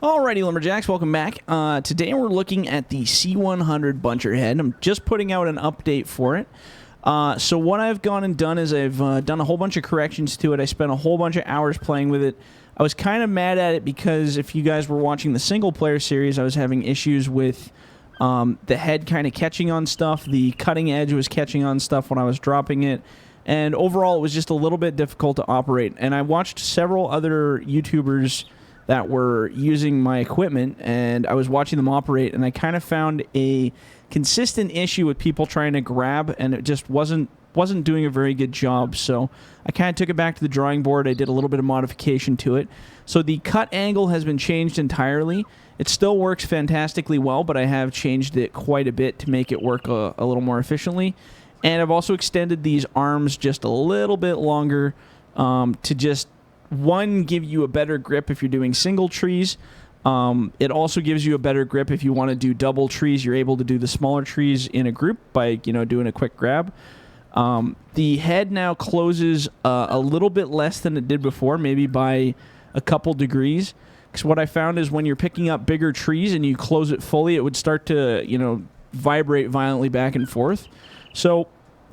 Alrighty, Lumberjacks, welcome back. Today we're looking at the C100 buncher head. I'm just putting out an update for it. So what I've gone and done is I've done a whole bunch of corrections to it. I spent a whole bunch of hours playing with it. I was kind of mad at it because if you guys were watching the single-player series, I was having issues with the head kind of catching on stuff. The cutting edge was catching on stuff when I was dropping it. And overall, it was just a little bit difficult to operate. And I watched several other YouTubers that were using my equipment, and I was watching them operate, and I kind of found a consistent issue with people trying to grab, and it just wasn't doing a very good job. So I kind of took it back to the drawing board. I did a little bit of modification to it. So the cut angle has been changed entirely. It still works fantastically well, but I have changed it quite a bit to make it work a little more efficiently. And I've also extended these arms just a little bit longer to just give you a better grip if you're doing single trees. It also gives you a better grip if you want to do double trees. You're able to do the smaller trees in a group by doing a quick grab. The head now closes a little bit less than it did before, maybe by a couple degrees. Because what I found is when you're picking up bigger trees and you close it fully, it would start to vibrate violently back and forth. So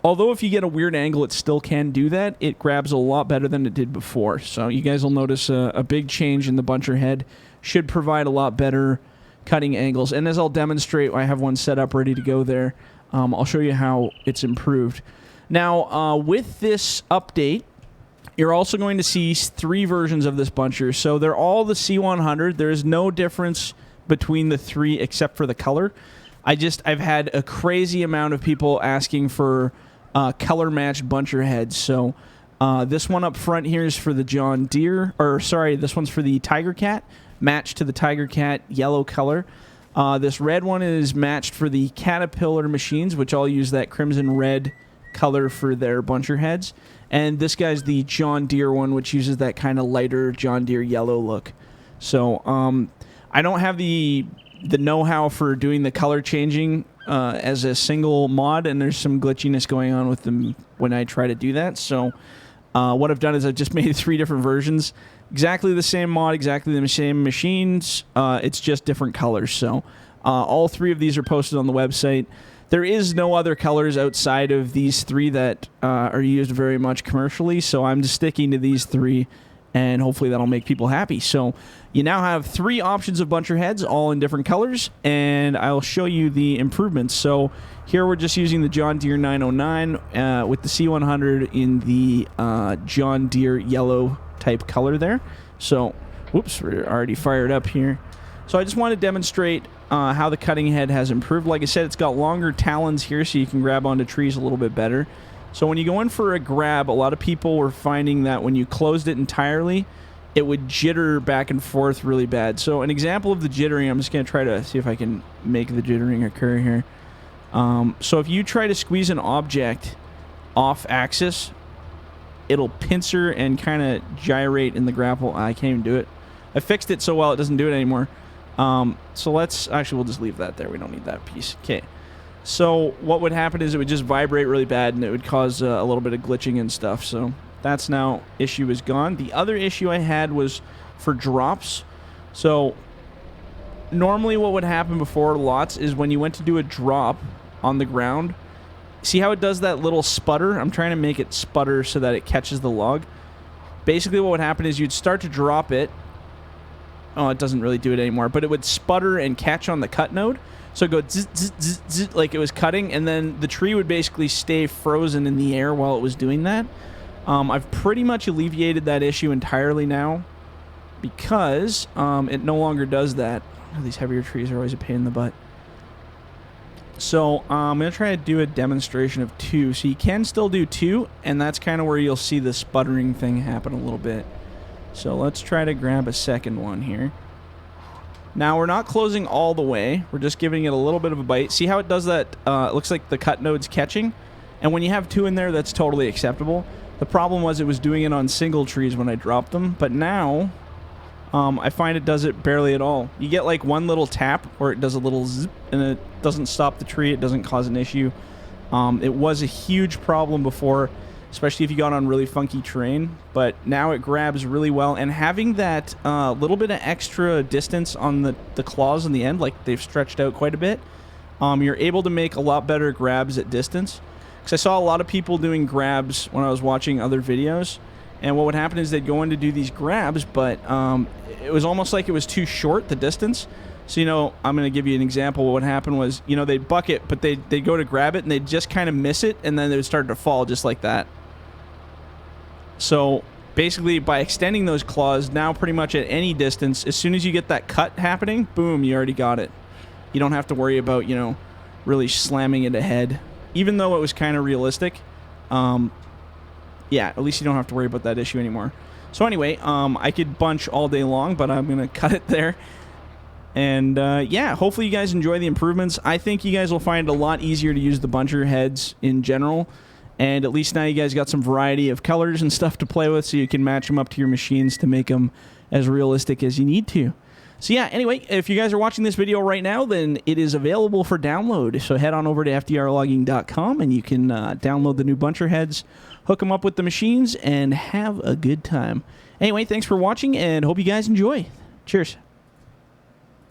although if you get a weird angle, it still can do that, it grabs a lot better than it did before. So you guys will notice a big change in the buncher head. Should provide a lot better cutting angles. And as I'll demonstrate, I have one set up ready to go there. I'll show you how it's improved. Now, with this update, you're also going to see 3 versions of this buncher. So they're all the C100. There is no difference between the 3 except for the color. I've had a crazy amount of people asking for color-matched buncher heads. So this one up front here is for the John Deere, this one's for the Tiger Cat, matched to the Tiger Cat yellow color. This red one is matched for the Caterpillar machines, which all use that crimson red color for their buncher heads. And this guy's the John Deere one, which uses that kind of lighter John Deere yellow look. So I don't have the know-how for doing the color changing as a single mod, and there's some glitchiness going on with them when I try to do that. So what I've done is I've just made 3 different versions. Exactly the same mod, exactly the same machines. It's just different colors. So all 3 of these are posted on the website. There is no other colors outside of these 3 that are used very much commercially, so I'm just sticking to these 3, and hopefully that'll make people happy. So you now have 3 options of buncher heads, all in different colors, and I'll show you the improvements. So here we're just using the John Deere 909 with the C100 in the John Deere yellow type color there. So, whoops, we're already fired up here. So I just want to demonstrate how the cutting head has improved. Like I said, it's got longer talons here so you can grab onto trees a little bit better. So when you go in for a grab, a lot of people were finding that when you closed it entirely, it would jitter back and forth really bad. So an example of the jittering, I'm just going to try to see if I can make the jittering occur here. So if you try to squeeze an object off axis, it'll pincer and kind of gyrate in the grapple. I can't even do it. I fixed it so well it doesn't do it anymore. So we'll just leave that there. We don't need that piece. Okay. So what would happen is it would just vibrate really bad, and it would cause a little bit of glitching and stuff. So that's now issue is gone. The other issue I had was for drops. So normally what would happen before lots is when you went to do a drop on the ground, see how it does that little sputter? I'm trying to make it sputter so that it catches the log. Basically what would happen is you'd start to drop it. Oh, it doesn't really do it anymore, but it would sputter and catch on the cut node. So it would go zzz, zzz, zzz, zzz, like it was cutting, and then the tree would basically stay frozen in the air while it was doing that. I've pretty much alleviated that issue entirely now because it no longer does that. Oh, these heavier trees are always a pain in the butt. So I'm going to try to do a demonstration of 2. So you can still do 2, and that's kind of where you'll see the sputtering thing happen a little bit. So let's try to grab a second one here. Now we're not closing all the way. We're just giving it a little bit of a bite. See how it does that? It looks like the cut node's catching. And when you have 2 in there, that's totally acceptable. The problem was it was doing it on single trees when I dropped them. But now I find it does it barely at all. You get like one little tap where it does a little zip, and it doesn't stop the tree. It doesn't cause an issue. It was a huge problem before. especially if you got on really funky terrain. But now it grabs really well, and having that little bit of extra distance on the claws in the end, like they've stretched out quite a bit, you're able to make a lot better grabs at distance. Because I saw a lot of people doing grabs when I was watching other videos, and what would happen is they'd go in to do these grabs, but it was almost like it was too short, the distance. So, you know, I'm going to give you an example. What happened was, you know, they'd buck it, but they'd go to grab it, and they'd just kind of miss it, and then they would start to fall just like that. So, basically, by extending those claws, now pretty much at any distance, as soon as you get that cut happening, boom, you already got it. You don't have to worry about, you know, really slamming it ahead. Even though it was kind of realistic, yeah, at least you don't have to worry about that issue anymore. So anyway, I could bunch all day long, but I'm going to cut it there. And yeah, hopefully you guys enjoy the improvements. I think you guys will find it a lot easier to use the buncher heads in general. And at least now you guys got some variety of colors and stuff to play with, so you can match them up to your machines to make them as realistic as you need to. So yeah, anyway, if you guys are watching this video right now, then it is available for download. So head on over to FDRlogging.com and you can download the new buncher heads, hook them up with the machines, and have a good time. Anyway, thanks for watching, and hope you guys enjoy. Cheers.